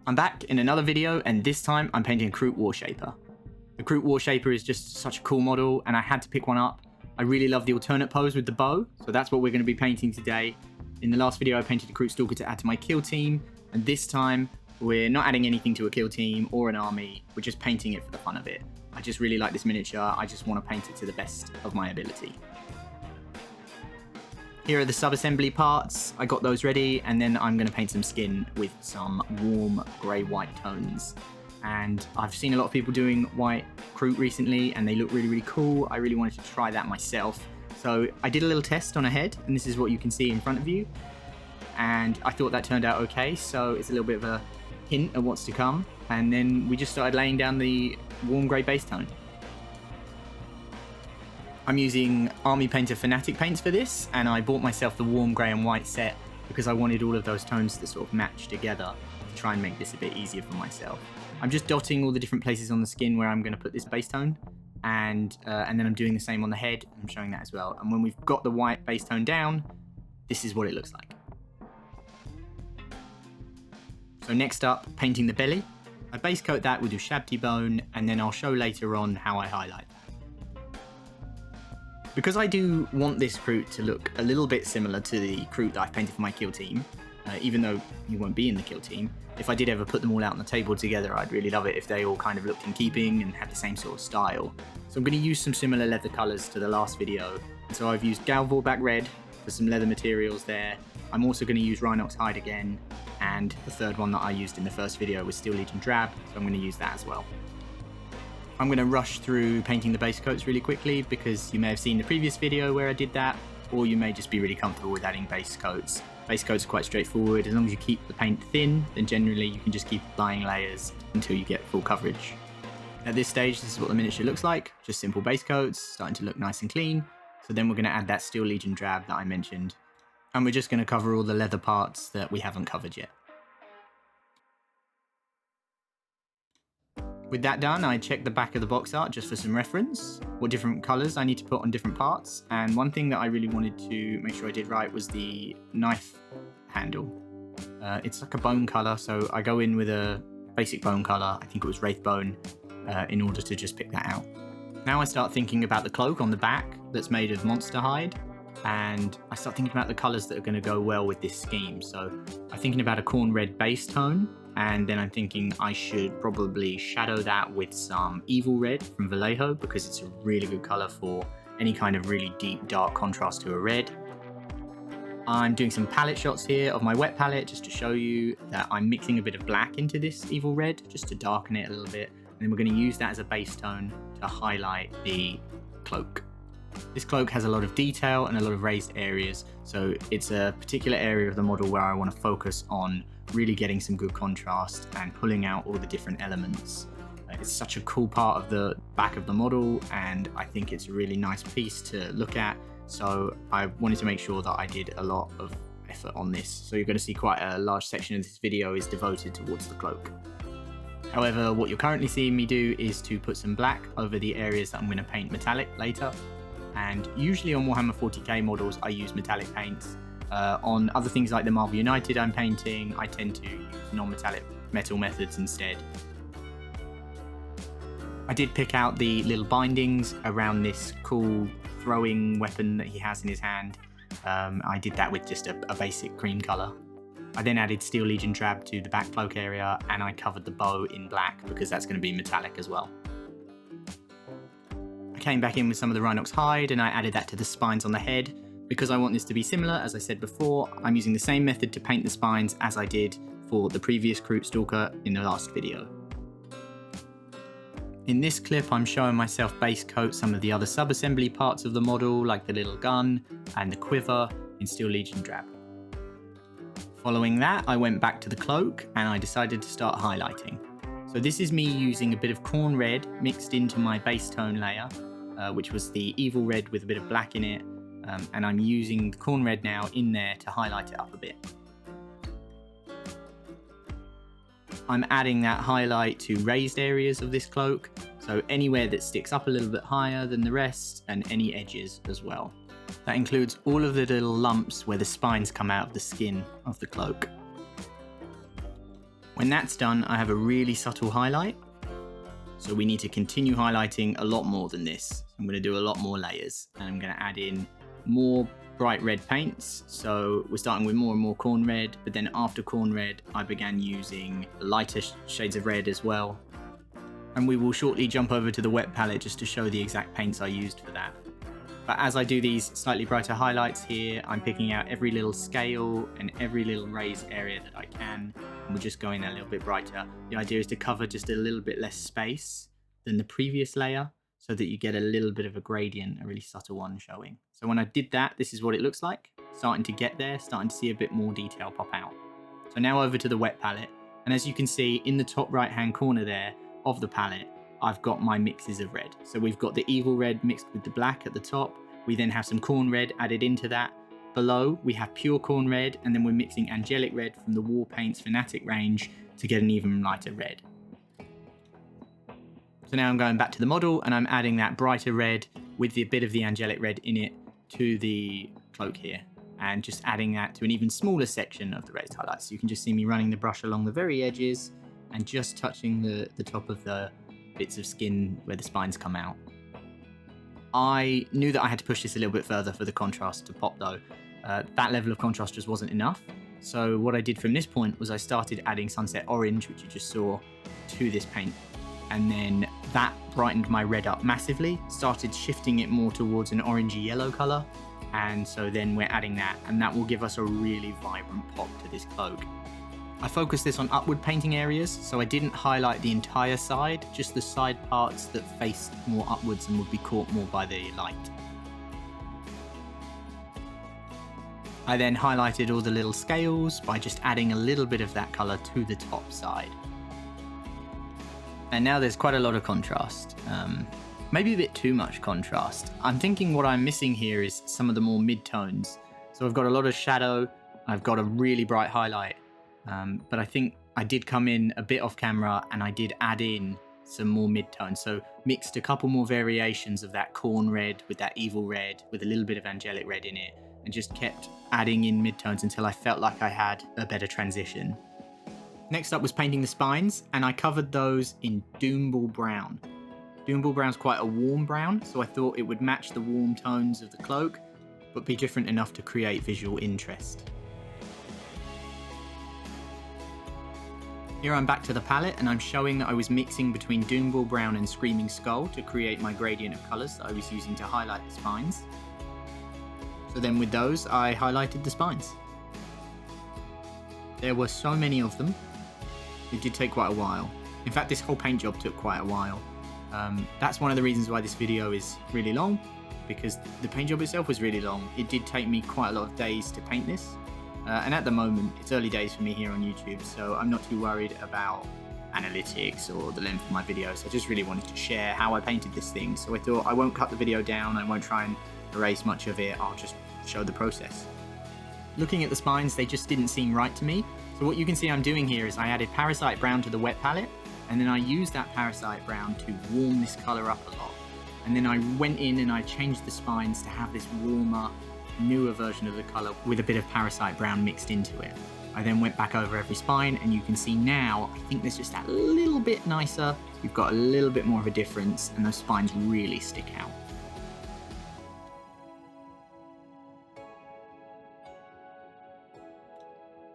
I'm back in another video, and this time I'm painting a Kroot War Shaper. The Kroot War Shaper is just such a cool model, and I had to pick one up. I really love the alternate pose with the bow, so that's what we're going to be painting today. In the last video I painted a Kroot Stalker to add to my kill team, and this time we're not adding anything to a kill team or an army, we're just painting it for the fun of it. I just really like this miniature, I just want to paint it to the best of my ability. Here are the sub-assembly parts, I got those ready, and then I'm going to paint some skin with some warm grey-white tones. And I've seen a lot of people doing white Kroot recently, and they look really, really cool. I really wanted to try that myself. So I did a little test on a head, and this is what you can see in front of you. And I thought that turned out okay, so it's a little bit of a hint of what's to come. And then we just started laying down the warm grey base tone. I'm using Army Painter Fanatic paints for this, and I bought myself the warm grey and white set because I wanted all of those tones to sort of match together to try and make this a bit easier for myself. I'm just dotting all the different places on the skin where I'm going to put this base tone, and then I'm doing the same on the head. I'm showing that as well. And when we've got the white base tone down, this is what it looks like. So next up, painting the belly. I base coat that with Ushabti bone, and then I'll show later on how I highlight that. Because I do want this Kroot to look a little bit similar to the Kroot that I've painted for my kill team, even though he won't be in the kill team, if I did ever put them all out on the table together, I'd really love it if they all kind of looked in keeping and had the same sort of style. So I'm going to use some similar leather colours to the last video. And so I've used Galvorback Red for some leather materials there. I'm also going to use Rhinox Hide again, and the third one that I used in the first video was Steel Legion Drab, so I'm going to use that as well. I'm going to rush through painting the base coats really quickly because you may have seen the previous video where I did that, or you may just be really comfortable with adding base coats. Base coats are quite straightforward. As long as you keep the paint thin, then generally you can just keep applying layers until you get full coverage. At this stage, this is what the miniature looks like. Just simple base coats, starting to look nice and clean. So then we're going to add that Steel Legion Drab that I mentioned. And we're just going to cover all the leather parts that we haven't covered yet. With that done, I checked the back of the box art just for some reference, what different colours I need to put on different parts, and one thing that I really wanted to make sure I did right was the knife handle. It's like a bone colour, so I go in with a basic bone colour, I think it was Wraith Bone, in order to just pick that out. Now I start thinking about the cloak on the back that's made of monster hide, and I start thinking about the colours that are going to go well with this scheme. So I'm thinking about a corn red base tone, and then I'm thinking I should probably shadow that with some Evil Red from Vallejo because it's a really good colour for any kind of really deep dark contrast to a red. I'm doing some palette shots here of my wet palette just to show you that I'm mixing a bit of black into this Evil Red just to darken it a little bit, and then we're going to use that as a base tone to highlight the cloak. This cloak has a lot of detail and a lot of raised areas, so it's a particular area of the model where I want to focus on really getting some good contrast and pulling out all the different elements. It's such a cool part of the back of the model, and I think it's a really nice piece to look at, so I wanted to make sure that I did a lot of effort on this. So you're going to see quite a large section of this video is devoted towards the cloak. However, what you're currently seeing me do is to put some black over the areas that I'm going to paint metallic later. And usually on Warhammer 40k models I use metallic paints. On other things like the Marvel United I'm painting, I tend to use non-metallic metal methods instead. I did pick out the little bindings around this cool throwing weapon that he has in his hand. I did that with just a basic cream colour. I then added Steel Legion Drab to the back cloak area, and I covered the bow in black because that's going to be metallic as well. I came back in with some of the Rhinox Hide and I added that to the spines on the head. Because I want this to be similar, as I said before, I'm using the same method to paint the spines as I did for the previous Kroot Stalker in the last video. In this clip I'm showing myself base coat some of the other sub-assembly parts of the model, like the little gun and the quiver in Steel Legion Drab. Following that, I went back to the cloak and I decided to start highlighting. So this is me using a bit of corn red mixed into my base tone layer, which was the Evil Red with a bit of black in it, and I'm using the corn red now in there to highlight it up a bit. I'm adding that highlight to raised areas of this cloak, so anywhere that sticks up a little bit higher than the rest, and any edges as well. That includes all of the little lumps where the spines come out of the skin of the cloak. When that's done, I have a really subtle highlight. So we need to continue highlighting a lot more than this. I'm going to do a lot more layers, and I'm going to add in more bright red paints. So we're starting with more and more corn red, but then after corn red, I began using lighter shades of red as well. And we will shortly jump over to the wet palette just to show the exact paints I used for that. But as I do these slightly brighter highlights here, I'm picking out every little scale and every little raised area that I can, and we're just going a little bit brighter. The idea is to cover just a little bit less space than the previous layer, so that you get a little bit of a gradient, a really subtle one showing. So when I did that, this is what it looks like. Starting to get there, starting to see a bit more detail pop out. So now over to the wet palette, and as you can see in the top right hand corner there of the palette, I've got my mixes of red. So we've got the evil red mixed with the black at the top. We then have some corn red added into that. Below, we have pure corn red, and then we're mixing angelic red from the War Paints Fanatic range to get an even lighter red. So now I'm going back to the model, and I'm adding that brighter red with a bit of the angelic red in it to the cloak here, and just adding that to an even smaller section of the raised highlights. So you can just see me running the brush along the very edges and just touching the top of the bits of skin where the spines come out. I knew that I had to push this a little bit further for the contrast to pop though. That level of contrast just wasn't enough. So what I did from this point was I started adding sunset orange, which you just saw, to this paint. And then that brightened my red up massively, started shifting it more towards an orangey yellow color. And so then we're adding that, and that will give us a really vibrant pop to this cloak. I focused this on upward painting areas, so I didn't highlight the entire side, just the side parts that faced more upwards and would be caught more by the light. I then highlighted all the little scales by just adding a little bit of that color to the top side. And now there's quite a lot of contrast, maybe a bit too much contrast. I'm thinking what I'm missing here is some of the more mid-tones. So I've got a lot of shadow, I've got a really bright highlight. But I think I did come in a bit off camera and I did add in some more mid-tones. So mixed a couple more variations of that corn red with that evil red with a little bit of angelic red in it, and just kept adding in mid-tones until I felt like I had a better transition. Next up was painting the spines, and I covered those in Doomball Brown. Doomball Brown's quite a warm brown, so I thought it would match the warm tones of the cloak, but be different enough to create visual interest. Here I'm back to the palette, and I'm showing that I was mixing between Doomball Brown and Screaming Skull to create my gradient of colours that I was using to highlight the spines. So then with those, I highlighted the spines. There were so many of them, it did take quite a while. In fact, this whole paint job took quite a while. That's one of the reasons why this video is really long, because the paint job itself was really long. It did take me quite a lot of days to paint this. And at the moment, it's early days for me here on YouTube, so I'm not too worried about analytics or the length of my videos. I just really wanted to share how I painted this thing. So I thought I won't cut the video down, I won't try and erase much of it, I'll just show the process. Looking at the spines, they just didn't seem right to me. So what you can see I'm doing here is I added Parasite Brown to the wet palette, and then I used that Parasite Brown to warm this color up a lot. And then I went in and I changed the spines to have this warmer, newer version of the color with a bit of Parasite Brown mixed into it. I then went back over every spine, and you can see now, I think there's just that little bit nicer. You've got a little bit more of a difference, and those spines really stick out.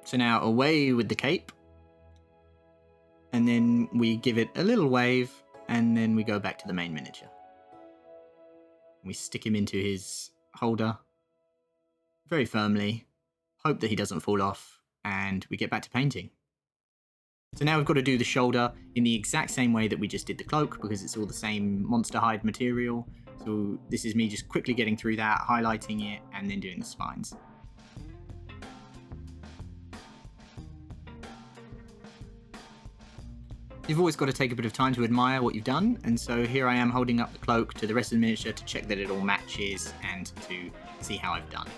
So now away with the cape, and then we give it a little wave, and then we go back to the main miniature. We stick him into his holder very firmly, hope that he doesn't fall off, and we get back to painting. So now we've got to do the shoulder in the exact same way that we just did the cloak, because it's all the same monster hide material. So this is me just quickly getting through that, highlighting it, and then doing the spines. You've always got to take a bit of time to admire what you've done, and so here I am holding up the cloak to the rest of the miniature to check that it all matches and to see how I've done.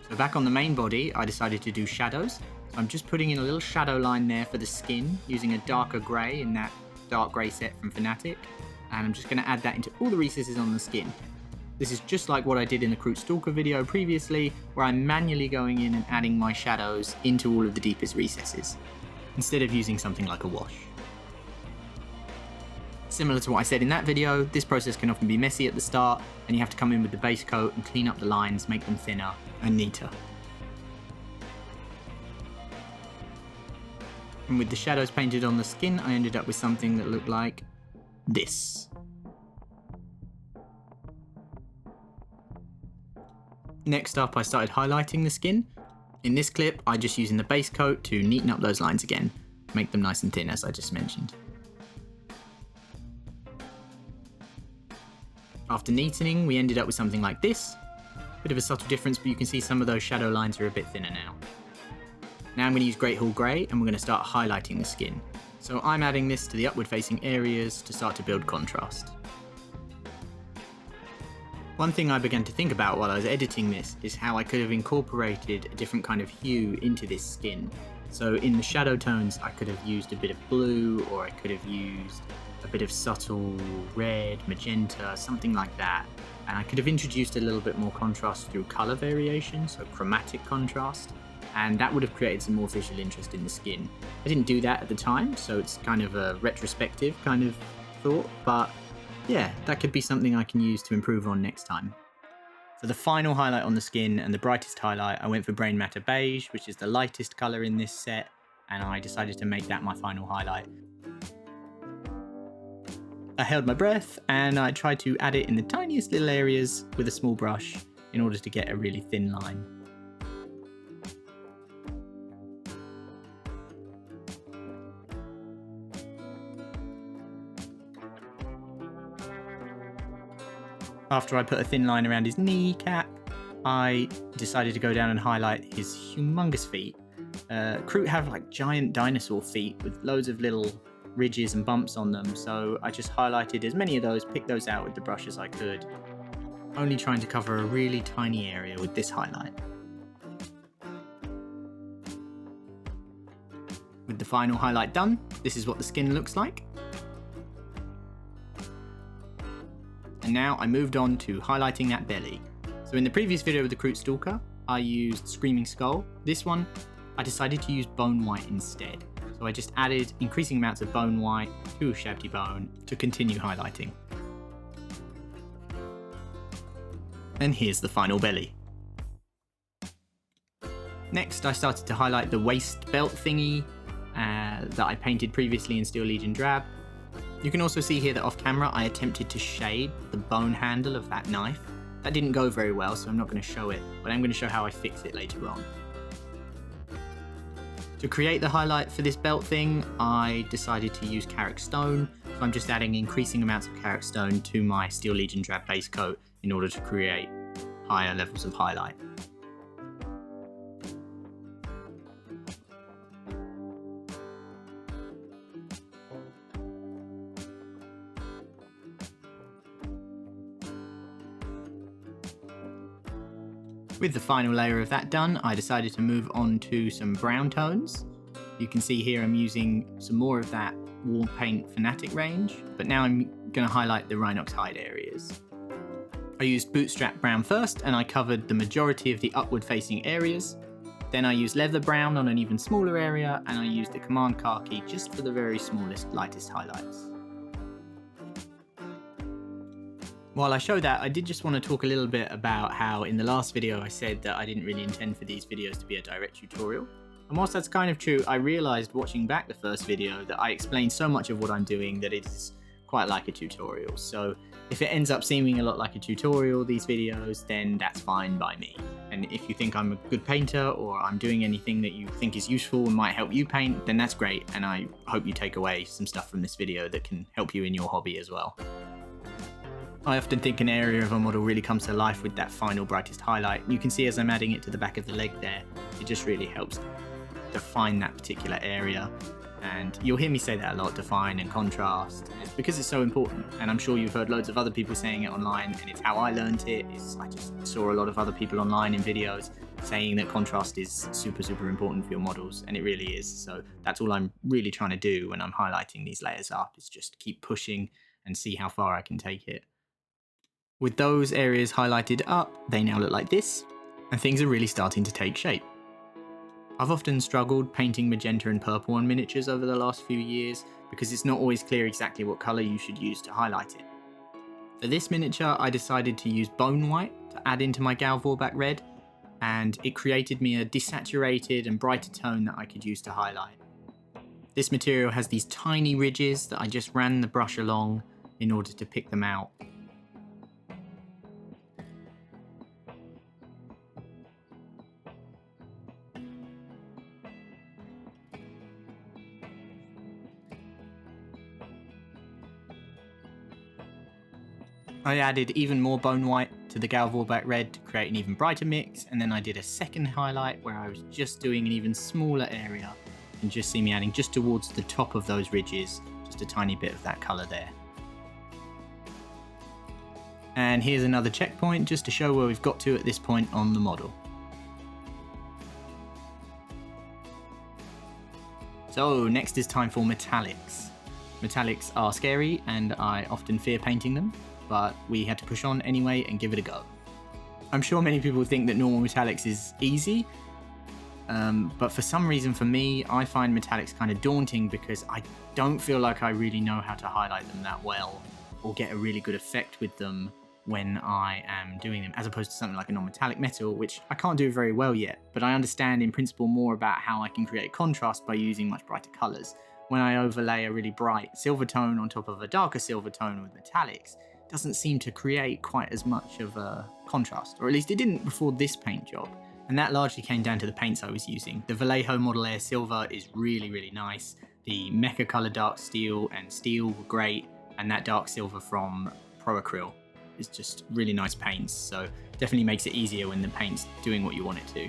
So back on the main body, I decided to do shadows. So I'm just putting in a little shadow line there for the skin, using a darker grey in that dark grey set from Fanatic, and I'm just going to add that into all the recesses on the skin. This is just like what I did in the Kroot Stalker video previously, where I'm manually going in and adding my shadows into all of the deepest recesses. instead of using something like a wash. Similar to what I said in that video, this process can often be messy at the start, and you have to come in with the base coat and clean up the lines, make them thinner and neater. And with the shadows painted on the skin, I ended up with something that looked like this. Next up, I started highlighting the skin. In this clip, I just using the base coat to neaten up those lines again, make them nice and thin as I just mentioned. After neatening, we ended up with something like this. Bit of a subtle difference, but you can see some of those shadow lines are a bit thinner now. Now I'm going to use Great Hall Grey and we're going to start highlighting the skin. So I'm adding this to the upward facing areas to start to build contrast. One thing I began to think about while I was editing this is how I could have incorporated a different kind of hue into this skin. So in the shadow tones I could have used a bit of blue, or I could have used a bit of subtle red, magenta, something like that. And I could have introduced a little bit more contrast through colour variation, so chromatic contrast, and that would have created some more visual interest in the skin. I didn't do that at the time, so it's kind of a retrospective kind of thought, but yeah, that could be something I can use to improve on next time. For the final highlight on the skin and the brightest highlight, I went for Brain Matter Beige, which is the lightest colour in this set, and I decided to make that my final highlight. I held my breath and I tried to add it in the tiniest little areas with a small brush in order to get a really thin line. After I put a thin line around his kneecap, I decided to go down and highlight his humongous feet. Kroot have like giant dinosaur feet with loads of little ridges and bumps on them, so I just highlighted as many of those, picked those out with the brush as I could, only trying to cover a really tiny area with this highlight. With the final highlight done, this is what the skin looks like. And now I moved on to highlighting that belly. So in the previous video with the Kroot Stalker, I used Screaming Skull. This one, I decided to use Bone White instead. So I just added increasing amounts of Bone White to Shabty Bone to continue highlighting. And here's the final belly. Next, I started to highlight the waist belt thingy that I painted previously in Steel Legion Drab. You can also see here that off camera I attempted to shade the bone handle of that knife. That didn't go very well, so I'm not going to show it, but I'm going to show how I fix it later on. To create the highlight for this belt thing, I decided to use Carrick Stone, so I'm just adding increasing amounts of Carrick Stone to my Steel Legion Drab base coat in order to create higher levels of highlight. With the final layer of that done, I decided to move on to some brown tones. You can see here I'm using some more of that War Paint Fanatic range, but now I'm going to highlight the Rhinox hide areas. I used Bootstrap Brown first, and I covered the majority of the upward facing areas. Then I used Leather Brown on an even smaller area, and I used the Command Khaki just for the very smallest, lightest highlights. While I show that, I did just want to talk a little bit about how in the last video I said that I didn't really intend for these videos to be a direct tutorial. And whilst that's kind of true, I realised watching back the first video that I explained so much of what I'm doing that it is quite like a tutorial. So if it ends up seeming a lot like a tutorial, these videos, then that's fine by me. And if you think I'm a good painter or I'm doing anything that you think is useful and might help you paint, then that's great. And I hope you take away some stuff from this video that can help you in your hobby as well. I often think an area of a model really comes to life with that final brightest highlight. You can see as I'm adding it to the back of the leg there, it just really helps define that particular area. And you'll hear me say that a lot, define and contrast. It's because it's so important, and I'm sure you've heard loads of other people saying it online, and it's how I learned it. I just saw a lot of other people online in videos saying that contrast is super, super important for your models, and it really is. So that's all I'm really trying to do when I'm highlighting these layers up, is just keep pushing and see how far I can take it. With those areas highlighted up, they now look like this, and things are really starting to take shape. I've often struggled painting magenta and purple on miniatures over the last few years because it's not always clear exactly what colour you should use to highlight it. For this miniature, I decided to use bone white to add into my Galvorback red, and it created me a desaturated and brighter tone that I could use to highlight. This material has these tiny ridges that I just ran the brush along in order to pick them out. I added even more bone white to the Galvorback red to create an even brighter mix, and then I did a second highlight where I was just doing an even smaller area. You can just see me adding just towards the top of those ridges, just a tiny bit of that colour there. And here's another checkpoint just to show where we've got to at this point on the model. So next is time for metallics. Metallics are scary and I often fear painting them, but we had to push on anyway and give it a go. I'm sure many people think that normal metallics is easy, but for some reason for me, I find metallics kind of daunting because I don't feel like I really know how to highlight them that well or get a really good effect with them when I am doing them, as opposed to something like a non-metallic metal, which I can't do very well yet, but I understand in principle more about how I can create contrast by using much brighter colours. When I overlay a really bright silver tone on top of a darker silver tone with metallics, it doesn't seem to create quite as much of a contrast, or at least it didn't before this paint job. And that largely came down to the paints I was using. The Vallejo Model Air Silver is really, really nice. The Mecha Color Dark Steel and Steel were great, and that Dark Silver from Pro Acryl is just really nice paints, so definitely makes it easier when the paint's doing what you want it to.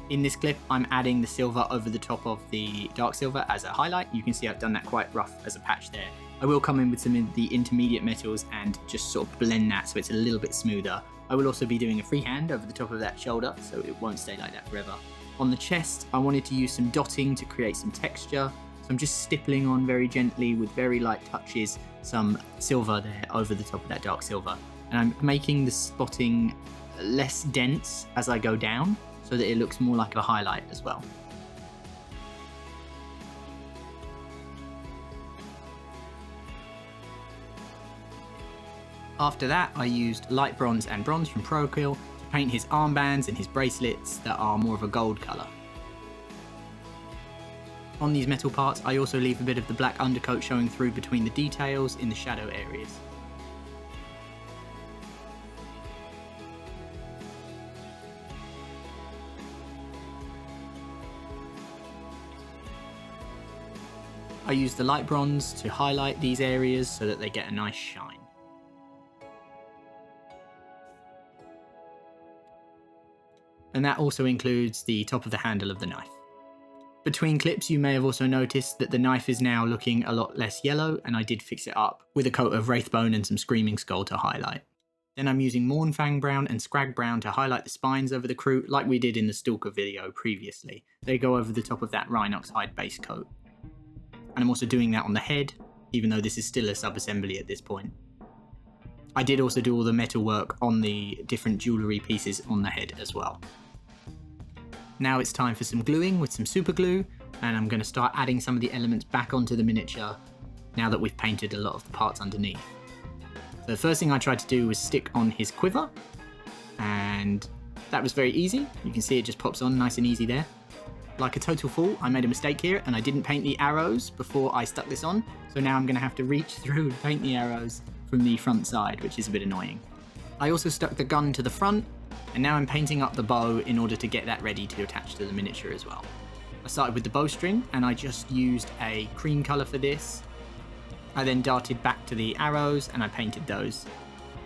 In this clip, I'm adding the silver over the top of the dark silver as a highlight. You can see I've done that quite rough as a patch there. I will come in with some of the intermediate metals and just sort of blend that so it's a little bit smoother. I will also be doing a freehand over the top of that shoulder, so it won't stay like that forever. On the chest, I wanted to use some dotting to create some texture, so I'm just stippling on very gently with very light touches some silver there over the top of that dark silver. And I'm making the spotting less dense as I go down so that it looks more like a highlight as well. After that, I used light bronze and bronze from Pro Acryl to paint his armbands and his bracelets that are more of a gold colour. On these metal parts, I also leave a bit of the black undercoat showing through between the details in the shadow areas. I use the light bronze to highlight these areas so that they get a nice shine. And that also includes the top of the handle of the knife. Between clips, you may have also noticed that the knife is now looking a lot less yellow, and I did fix it up with a coat of Wraithbone and some Screaming Skull to highlight. Then I'm using Mournfang Brown and Scrag Brown to highlight the spines over the Kroot, like we did in the Stalker video previously. They go over the top of that Rhinox hide base coat. And I'm also doing that on the head, even though this is still a sub-assembly at this point. I did also do all the metal work on the different jewellery pieces on the head as well. Now it's time for some gluing with some super glue, and I'm going to start adding some of the elements back onto the miniature now that we've painted a lot of the parts underneath. So the first thing I tried to do was stick on his quiver, and that was very easy. You can see it just pops on nice and easy there. Like a total fool, I made a mistake here and I didn't paint the arrows before I stuck this on, so now I'm going to have to reach through and paint the arrows from the front side, which is a bit annoying. I also stuck the gun to the front, and now I'm painting up the bow in order to get that ready to attach to the miniature as well. I started with the bowstring and I just used a cream colour for this. I then darted back to the arrows and I painted those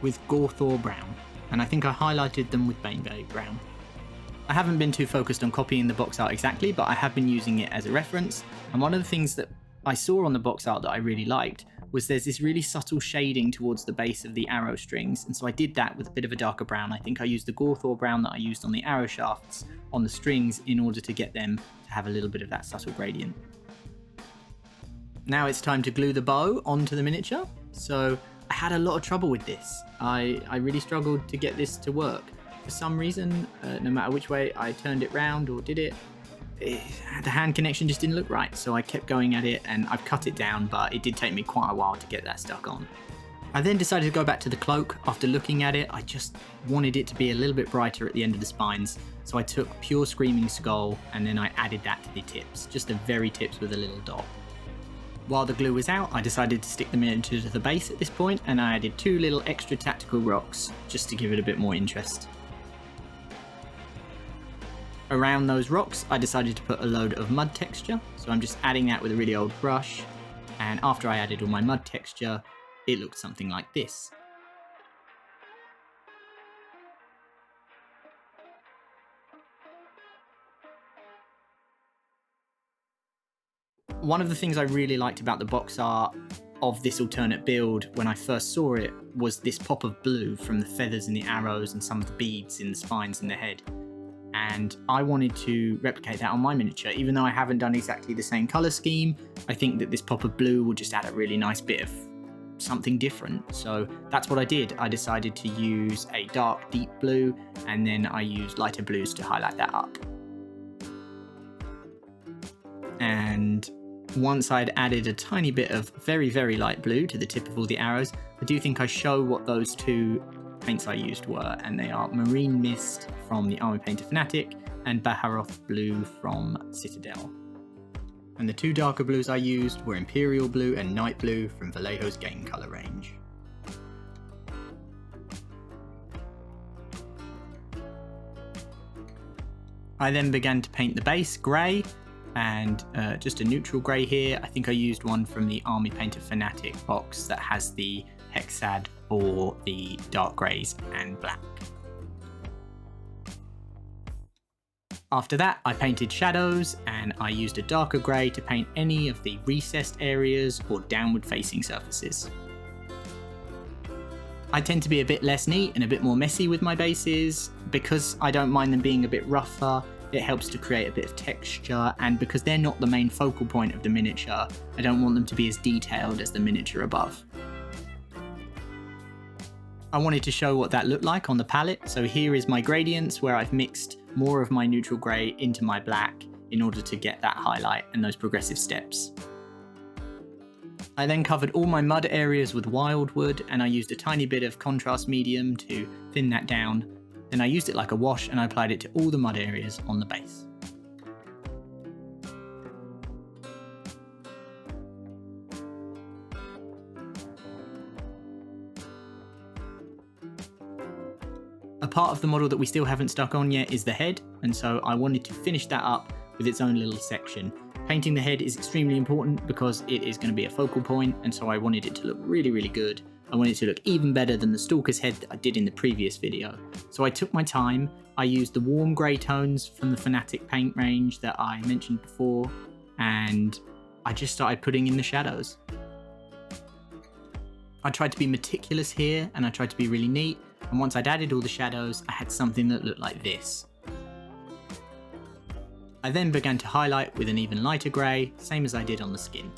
with Gorthor Brown, and I think I highlighted them with Baneberry Brown. I haven't been too focused on copying the box art exactly, but I have been using it as a reference, and one of the things that I saw on the box art that I really liked was there's this really subtle shading towards the base of the arrow strings, and so I did that with a bit of a darker brown. I think I used the Gorthor Brown that I used on the arrow shafts on the strings in order to get them to have a little bit of that subtle gradient. Now it's time to glue the bow onto the miniature. So I had a lot of trouble with this. I really struggled to get this to work. for some reason, no matter which way I turned it round or did it, the hand connection just didn't look right. So I kept going at it and I've cut it down, but it did take me quite a while to get that stuck on. I then decided to go back to the cloak. After looking at it, I just wanted it to be a little bit brighter at the end of the spines. So I took pure Screaming Skull and then I added that to the tips, just the very tips with a little dot. While the glue was out, I decided to stick the miniature to the base at this point, and I added 2 little extra tactical rocks just to give it a bit more interest. Around those rocks, I decided to put a load of mud texture, so I'm just adding that with a really old brush, and after I added all my mud texture, it looked something like this. One of the things I really liked about the box art of this alternate build when I first saw it was this pop of blue from the feathers and the arrows and some of the beads in the spines and the head. And I wanted to replicate that on my miniature. Even though I haven't done exactly the same colour scheme, I think that this pop of blue will just add a really nice bit of something different. So that's what I did. I decided to use a dark deep blue and then I used lighter blues to highlight that up. And once I'd added a tiny bit of very, very light blue to the tip of all the arrows, I do think I show what those 2 paints I used were, and they are Marine Mist from the Army Painter Fanatic and Baharoth Blue from Citadel. And the 2 darker blues I used were Imperial Blue and Night Blue from Vallejo's Game Colour range. I then began to paint the base grey, and just a neutral grey here. I think I used one from the Army Painter Fanatic box that has the hexad for the dark greys and black. After that, I painted shadows, and I used a darker grey to paint any of the recessed areas or downward facing surfaces. I tend to be a bit less neat and a bit more messy with my bases. Because I don't mind them being a bit rougher, it helps to create a bit of texture, and because they're not the main focal point of the miniature, I don't want them to be as detailed as the miniature above. I wanted to show what that looked like on the palette, so here is my gradients where I've mixed more of my neutral grey into my black in order to get that highlight and those progressive steps. I then covered all my mud areas with wildwood, and I used a tiny bit of contrast medium to thin that down. Then I used it like a wash and I applied it to all the mud areas on the base. A part of the model that we still haven't stuck on yet is the head, and so I wanted to finish that up with its own little section. Painting the head is extremely important because it is going to be a focal point, and so I wanted it to look really, really good. I wanted it to look even better than the Stalker's head that I did in the previous video. So I took my time, I used the warm grey tones from the Fanatic paint range that I mentioned before, and I just started putting in the shadows. I tried to be meticulous here, and I tried to be really neat, and once I'd added all the shadows, I had something that looked like this. I then began to highlight with an even lighter grey, same as I did on the skin.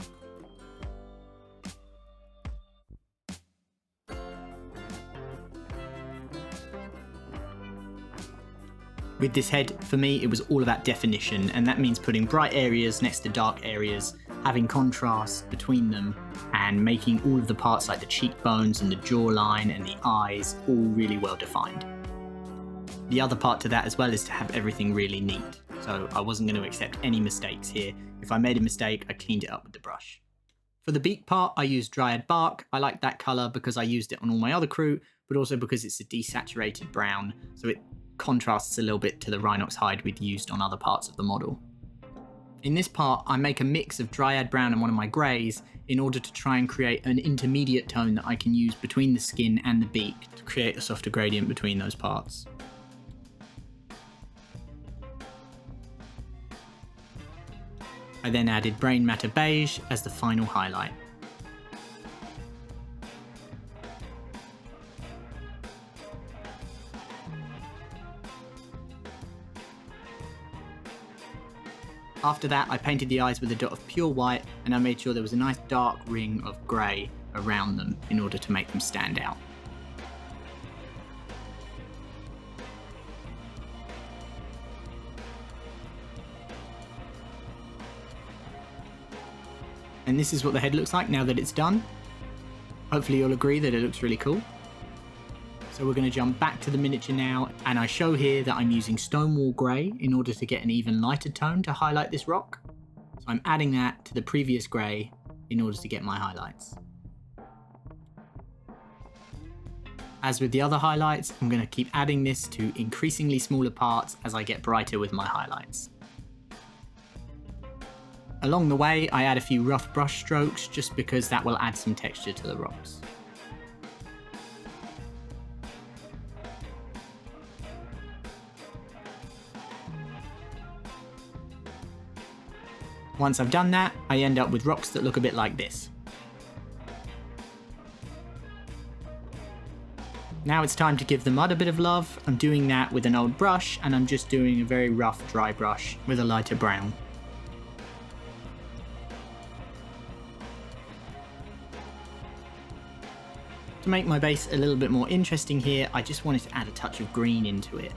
With this head, for me, it was all about definition, and that means putting bright areas next to dark areas, having contrast between them, and making all of the parts like the cheekbones and the jawline and the eyes all really well defined. The other part to that as well is to have everything really neat, so I wasn't going to accept any mistakes here. If I made a mistake, I cleaned it up with the brush. For the beak part, I used Dryad Bark. I like that colour because I used it on all my other Kroot, but also because it's a desaturated brown, so it contrasts a little bit to the Rhinox hide we'd used on other parts of the model. In this part, I make a mix of Dryad Brown and one of my greys in order to try and create an intermediate tone that I can use between the skin and the beak to create a softer gradient between those parts. I then added Brain Matter Beige as the final highlight. After that, I painted the eyes with a dot of pure white, and I made sure there was a nice dark ring of grey around them in order to make them stand out. And this is what the head looks like now that it's done. Hopefully you'll agree that it looks really cool. So we're going to jump back to the miniature now, and I show here that I'm using Stonewall Grey in order to get an even lighter tone to highlight this rock. So I'm adding that to the previous grey in order to get my highlights. As with the other highlights, I'm going to keep adding this to increasingly smaller parts as I get brighter with my highlights. Along the way, I add a few rough brush strokes just because that will add some texture to the rocks. Once I've done that, I end up with rocks that look a bit like this. Now it's time to give the mud a bit of love. I'm doing that with an old brush, and I'm just doing a very rough dry brush with a lighter brown. To make my base a little bit more interesting here, I just wanted to add a touch of green into it.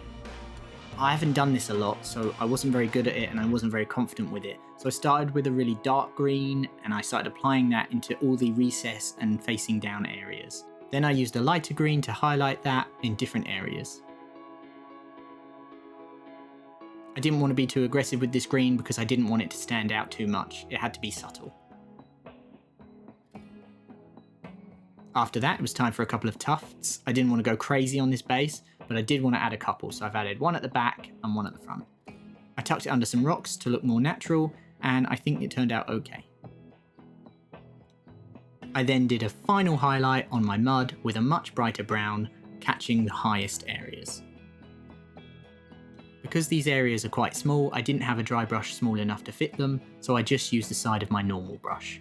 I haven't done this a lot, so I wasn't very good at it and I wasn't very confident with it. So I started with a really dark green and I started applying that into all the recess and facing down areas. Then I used a lighter green to highlight that in different areas. I didn't want to be too aggressive with this green because I didn't want it to stand out too much. It had to be subtle. After that, it was time for a couple of tufts. I didn't want to go crazy on this base, but I did want to add a couple, so I've added one at the back and one at the front. I tucked it under some rocks to look more natural, and I think it turned out okay. I then did a final highlight on my mud with a much brighter brown, catching the highest areas. Because these areas are quite small, I didn't have a dry brush small enough to fit them, so I just used the side of my normal brush.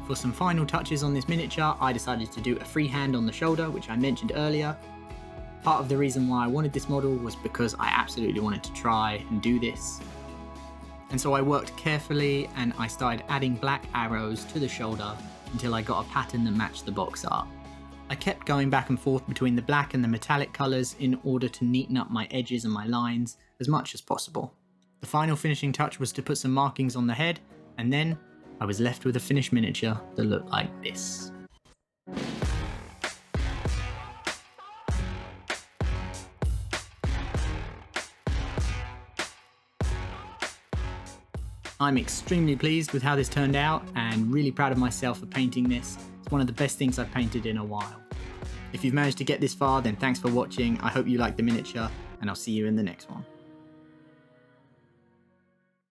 For some final touches on this miniature, I decided to do a freehand on the shoulder, which I mentioned earlier. Part of the reason why I wanted this model was because I absolutely wanted to try and do this. And so I worked carefully and I started adding black arrows to the shoulder until I got a pattern that matched the box art. I kept going back and forth between the black and the metallic colours in order to neaten up my edges and my lines as much as possible. The final finishing touch was to put some markings on the head, and then I was left with a finished miniature that looked like this. I'm extremely pleased with how this turned out and really proud of myself for painting this. It's one of the best things I've painted in a while. If you've managed to get this far, then thanks for watching. I hope you liked the miniature, and I'll see you in the next one.